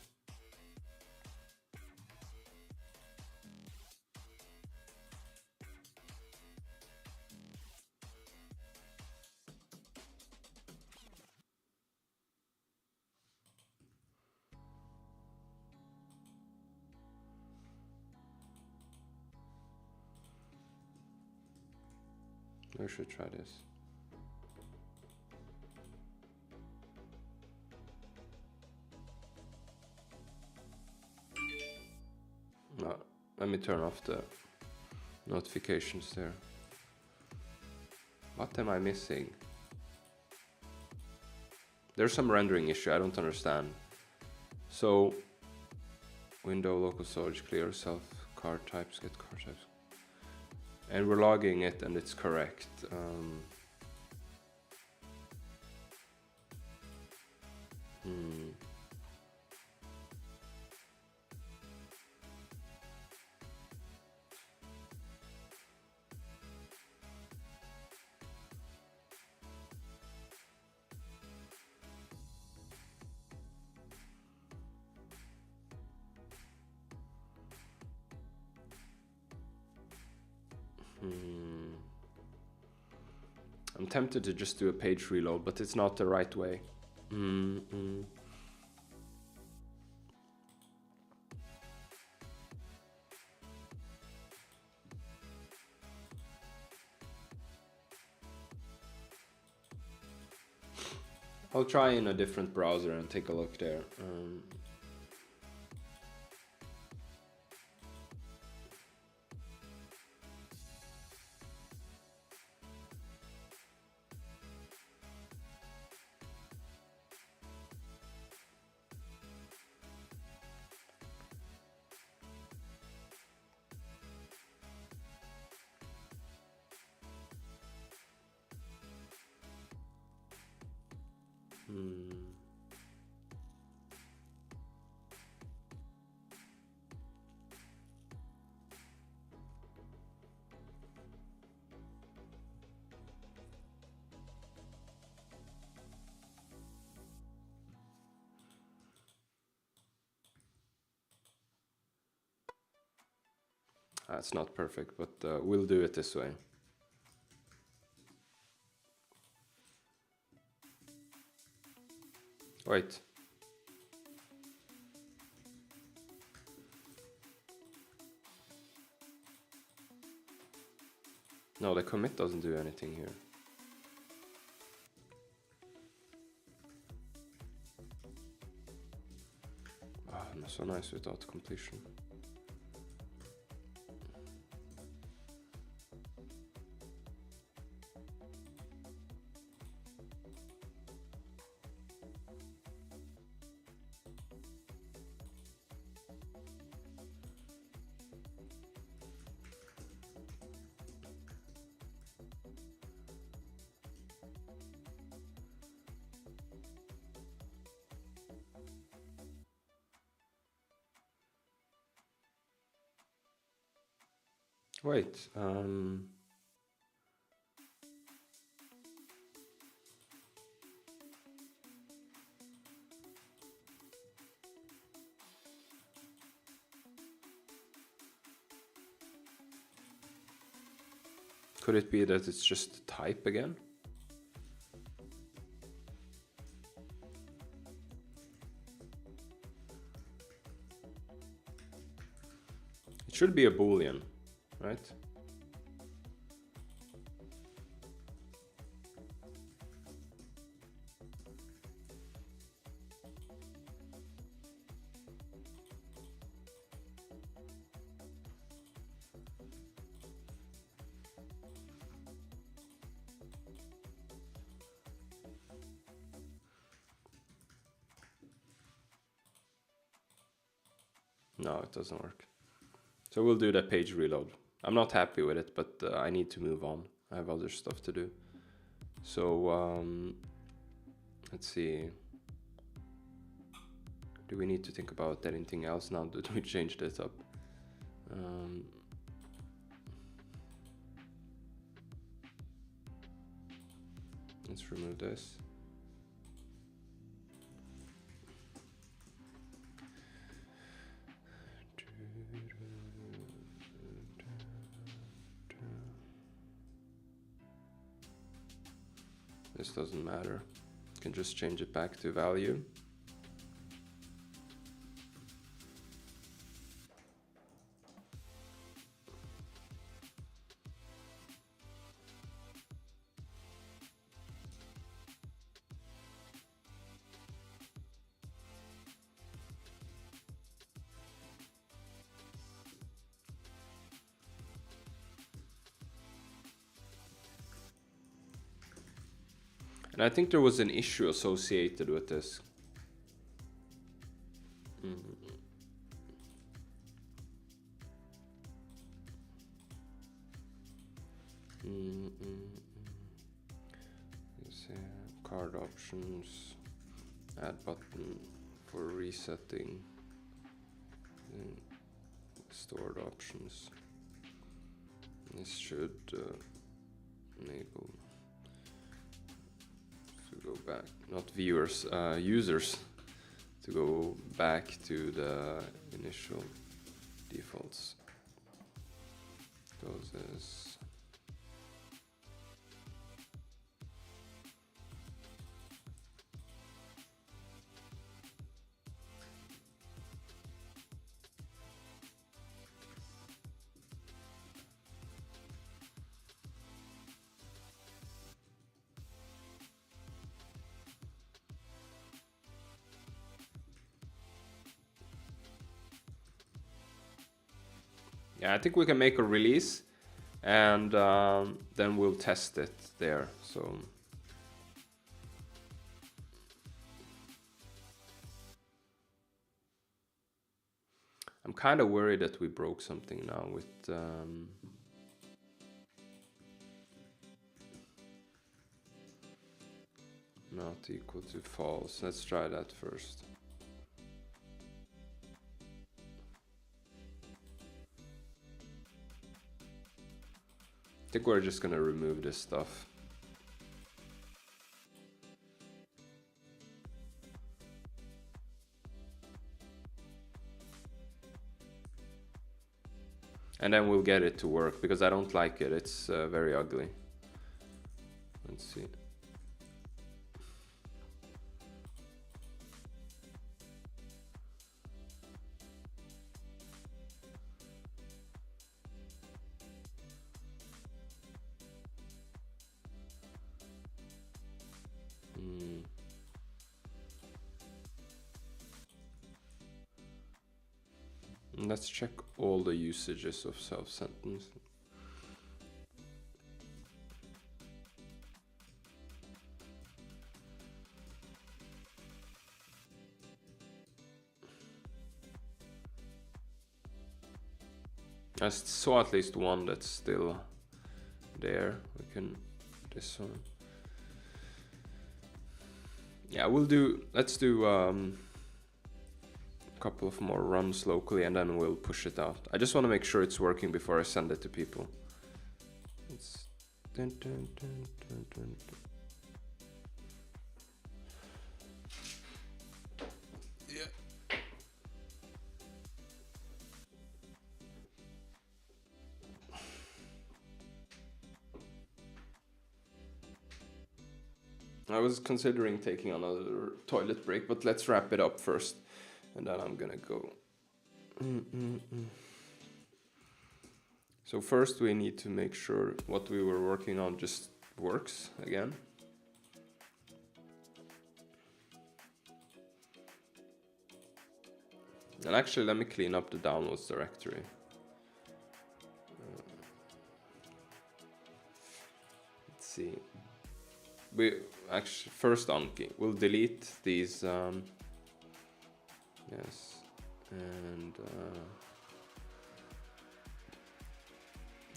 We should try this. No, let me turn off the notifications there. What am I missing? There's some rendering issue, I don't understand. So, window, local storage, clear, self, card types, get card types. And we're logging it and it's correct. I'm tempted to just do a page reload, but it's not the right way. I'll try in a different browser and take a look there. That's not perfect, but we'll do it this way. Wait. No, the commit doesn't do anything here. Oh, so nice without completion. Wait, could it be that it's just type again? It should be a Boolean, right? No, it doesn't work. So we'll do that page reload. I'm not happy with it, but I need to move on. I have other stuff to do. So let's see. Do we need to think about anything else now that we change this up? Let's remove this. This doesn't matter. You can just change it back to value. And I think there was an issue associated with this. Card options, add button for resetting, then stored options. This should enable to go back, not viewers, users, to go back to the initial defaults. Goes as yeah, I think we can make a release, and then we'll test it there. So I'm kind of worried that we broke something now with not equal to false. Let's try that first. I think we're just gonna remove this stuff. And then we'll get it to work, because I don't like it. It's very ugly. Let's see. Let's check all the usages of self-sentence. I saw at least one that's still there. We can this one. Yeah, let's do couple of more runs locally, and then we'll push it out. I just want to make sure it's working before I send it to people. It's dun, dun, dun, dun, dun, dun. Yeah. I was considering taking another toilet break, but let's wrap it up first. And then I'm gonna go. So first we need to make sure what we were working on just works again. And actually, let me clean up the downloads directory. Let's see. We actually first anki. We'll delete these. Yes, and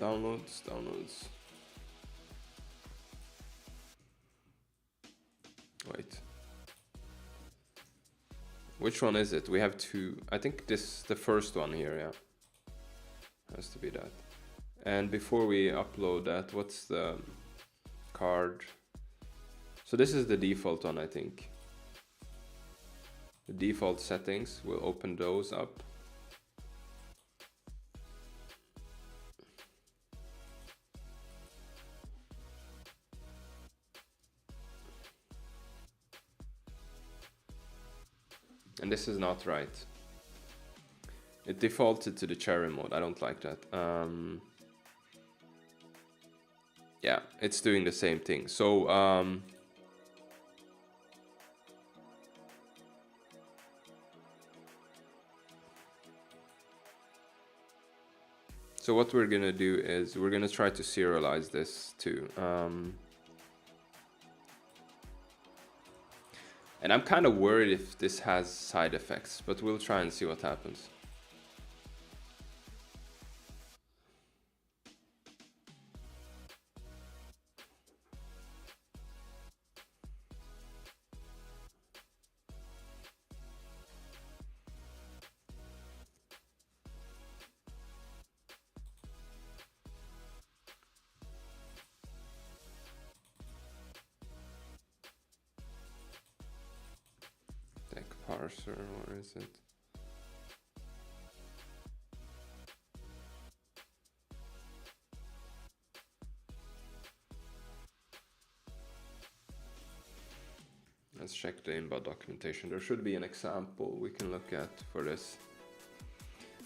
downloads. Wait, which one is it? We have two. I think this the first one here. Yeah, has to be that. And before we upload that, what's the card? So this is the default one, I think. The default settings, we'll open those up. And this is not right. It defaulted to the cherry mode. I don't like that. Yeah, it's doing the same thing. So what we're gonna do is we're gonna try to serialize this too. And I'm kind of worried if this has side effects, but we'll try and see what happens. Parser, where is it? Let's check the inbound documentation. There should be an example we can look at for this.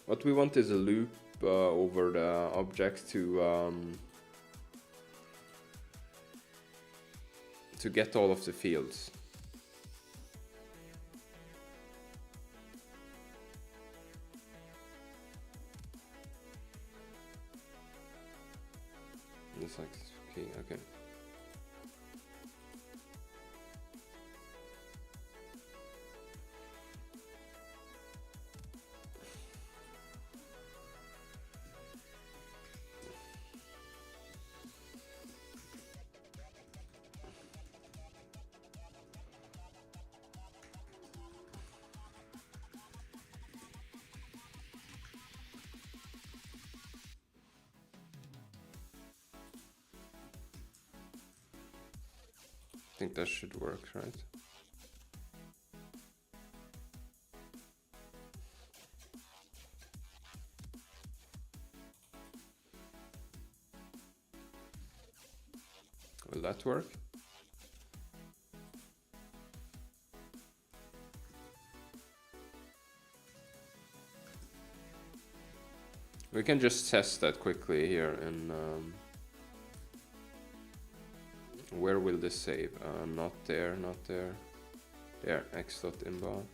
What we want is a loop over the object to get all of the fields. It's like key, okay. I think that should work, right? Will that work? We can just test that quickly here and where will this save? Not there, not there. There, x.inbound.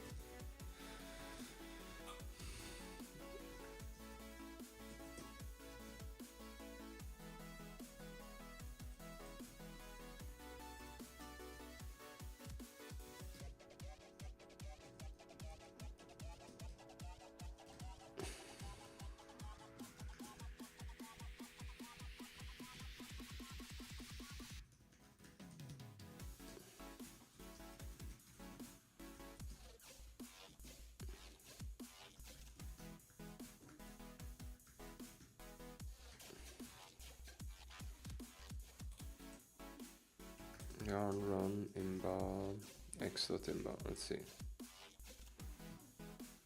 Yarn run inbound x.inbound. Let's see.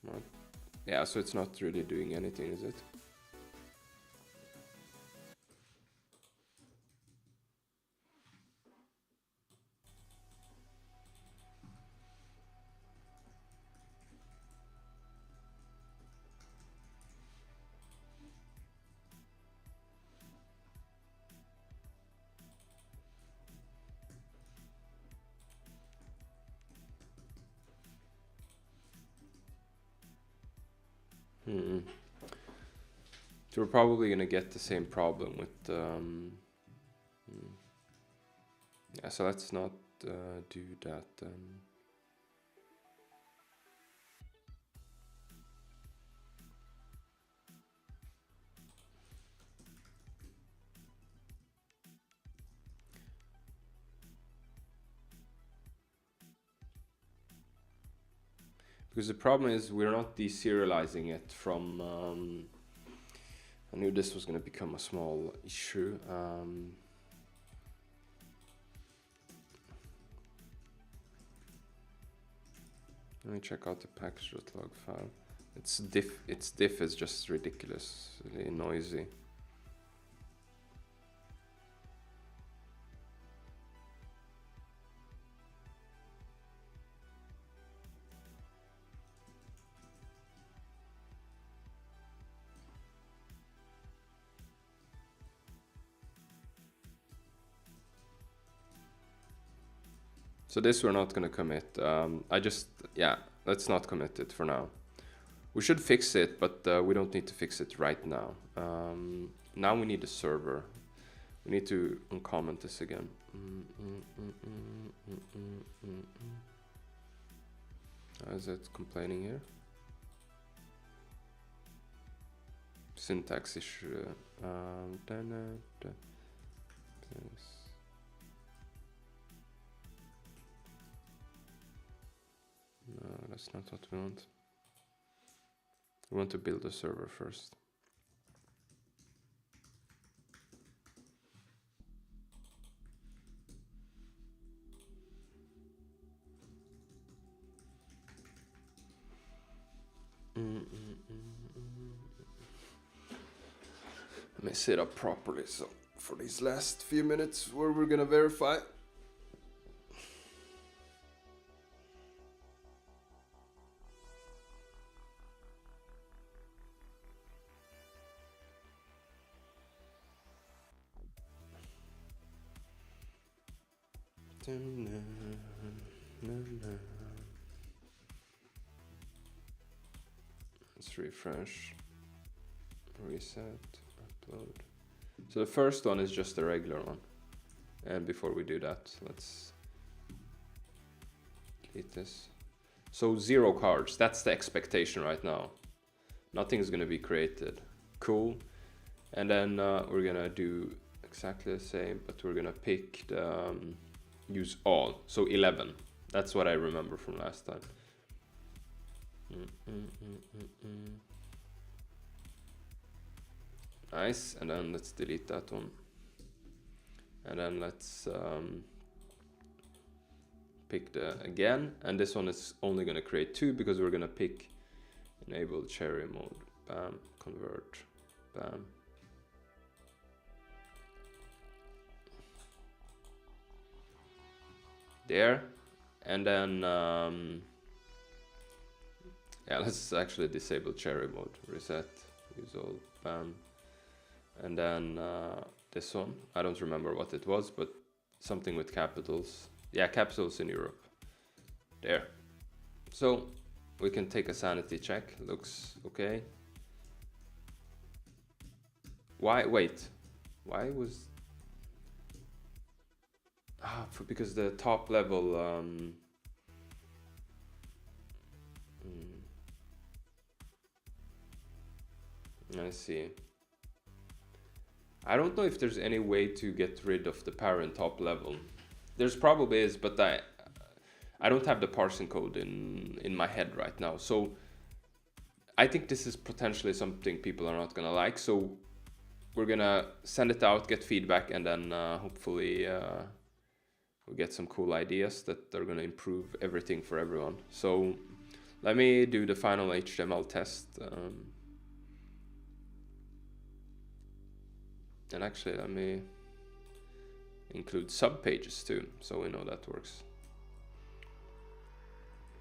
What? Yeah, so it's not really doing anything, is it? So we're probably gonna get the same problem with yeah, so let's not do that then. Because the problem is we're not deserializing it from I knew this was going to become a small issue. Let me check out the package.log file. Its diff is just ridiculously noisy. So this we're not going to commit. Yeah, let's not commit it for now. We should fix it, but we don't need to fix it right now. Now we need a server. We need to uncomment this again. How is it complaining here? Syntax issue. No, that's not what we want. We want to build a server first. Let me set up properly. So for these last few minutes where we're gonna verify. Let's refresh, reset, upload. So the first one is just a regular one. And before we do that, let's delete this. So 0 cards, that's the expectation right now. Nothing is gonna be created. Cool. And then we're gonna do exactly the same, but we're gonna pick the use all. So 11. That's what I remember from last time. Nice. And then let's delete that one. And then let's pick the again. And this one is only gonna create 2 because we're gonna pick enable cherry mode. Bam. Convert. Bam. There. And then yeah, let's actually disable cherry mode. Reset. Use all. Bam. And then this one, I don't remember what it was, but something with capitals. Yeah, capitals in Europe. There. So we can take a sanity check. Looks okay. Why? Wait. Why was? Because the top level. I see. I don't know if there's any way to get rid of the parent top level. There's probably is, but I don't have the parsing code in my head right now. So I think this is potentially something people are not gonna like. So we're gonna send it out, get feedback, and then hopefully we'll get some cool ideas that are gonna improve everything for everyone. So let me do the final HTML test. And actually, let me include subpages too, so we know that works.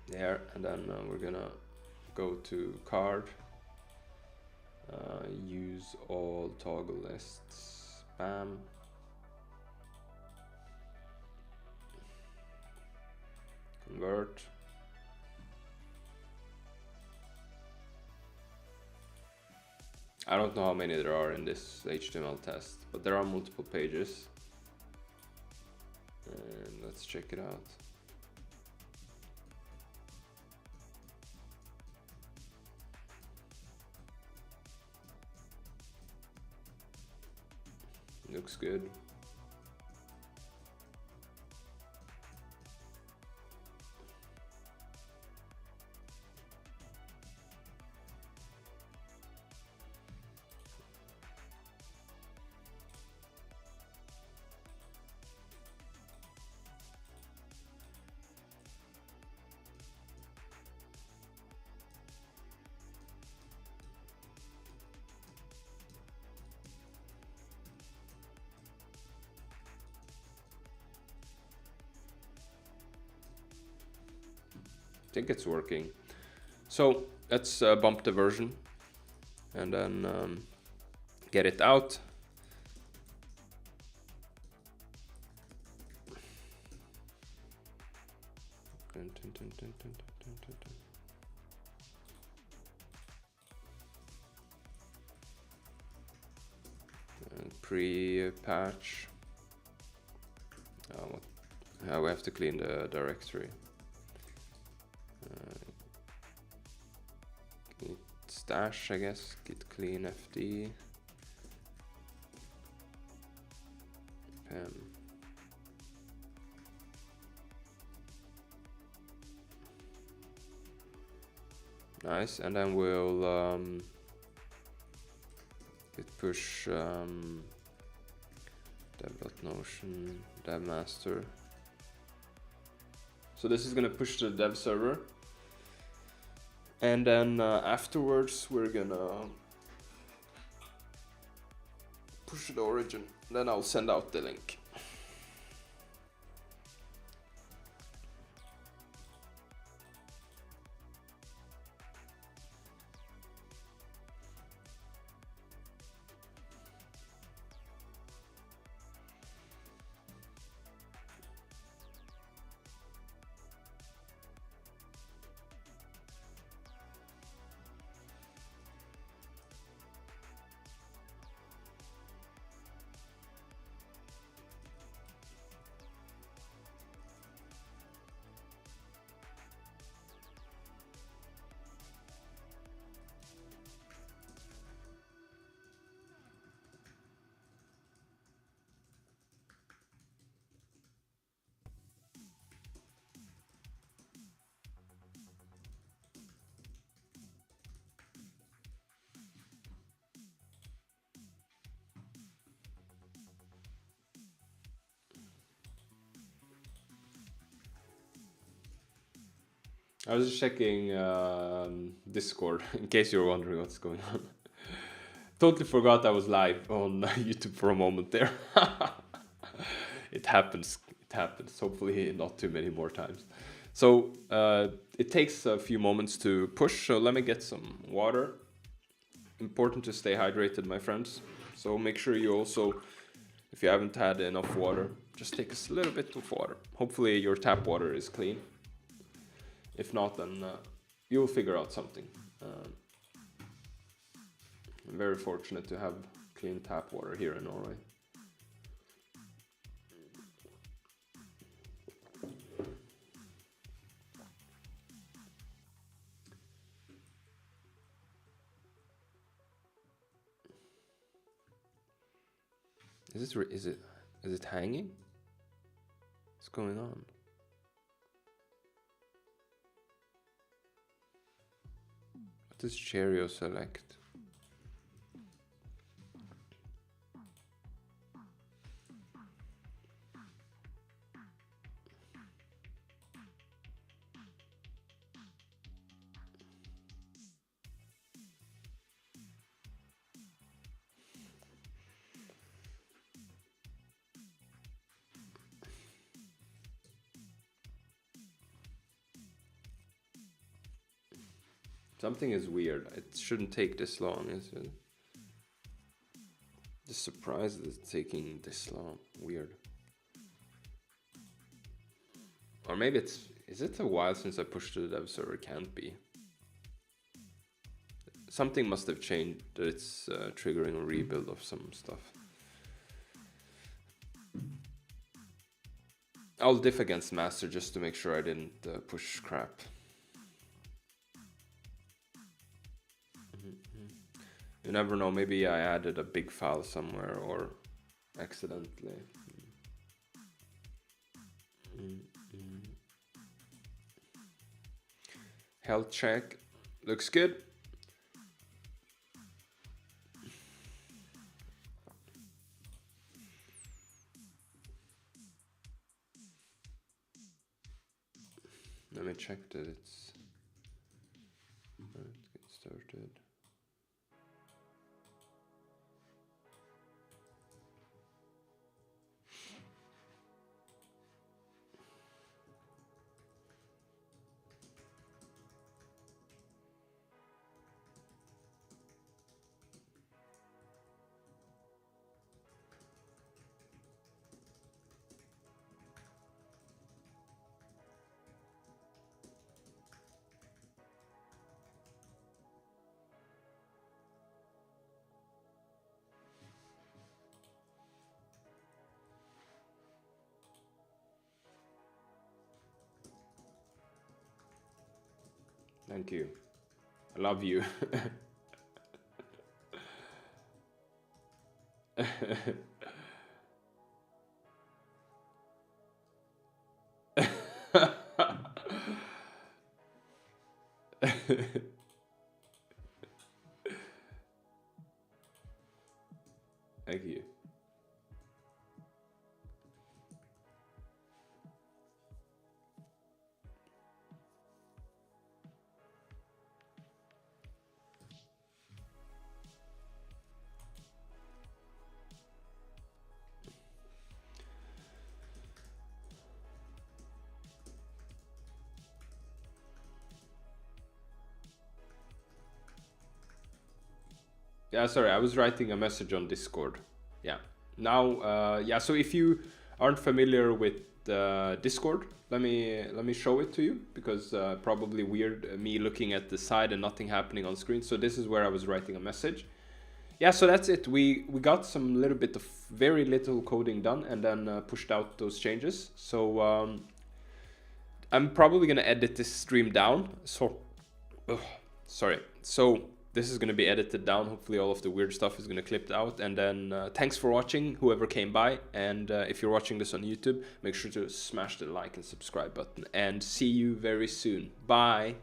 There, and then we're gonna go to card, use all toggle lists, bam. Convert. I don't know how many there are in this HTML test, but there are multiple pages. And let's check it out. Looks good. I think it's working. So let's bump the version and then get it out. Pre-patch. We have to clean the directory. stash, I guess. Git clean fd. Nice, and then we'll git push dev.notion dev master. So this is gonna push to the dev server, and then afterwards we're gonna push to the origin. Then I'll send out the link. I was just checking Discord in case you're wondering what's going on. Totally forgot I was live on YouTube for a moment there. It happens. It happens. Hopefully not too many more times. So it takes a few moments to push. So let me get some water. Important to stay hydrated, my friends. So make sure you also, if you haven't had enough water, just take a little bit of water. Hopefully your tap water is clean. If not, then you'll figure out something. I'm very fortunate to have clean tap water here in Norway. Is it hanging? What's going on? What does Cheerio select? Something is weird. It shouldn't take this long, is it? Just surprised it's taking this long. Weird. Or maybe is it a while since I pushed to the dev server? Can't be. Something must have changed that it's triggering a rebuild of some stuff. I'll diff against master just to make sure I didn't push crap. You never know, maybe I added a big file somewhere or accidentally. Health check. Looks good. Let me check that it's... Let's get started. Thank you. I love you. Thank you. Yeah, sorry, I was writing a message on Discord. Yeah. Now, yeah. So if you aren't familiar with Discord, let me show it to you, because probably weird me looking at the side and nothing happening on screen. So this is where I was writing a message. Yeah. So that's it. We got some little bit of very little coding done, and then pushed out those changes. So I'm probably gonna edit this stream down. So, sorry. So this is gonna be edited down. Hopefully all of the weird stuff is gonna clip out. And then thanks for watching, whoever came by. And if you're watching this on YouTube, make sure to smash the like and subscribe button. And see you very soon. Bye.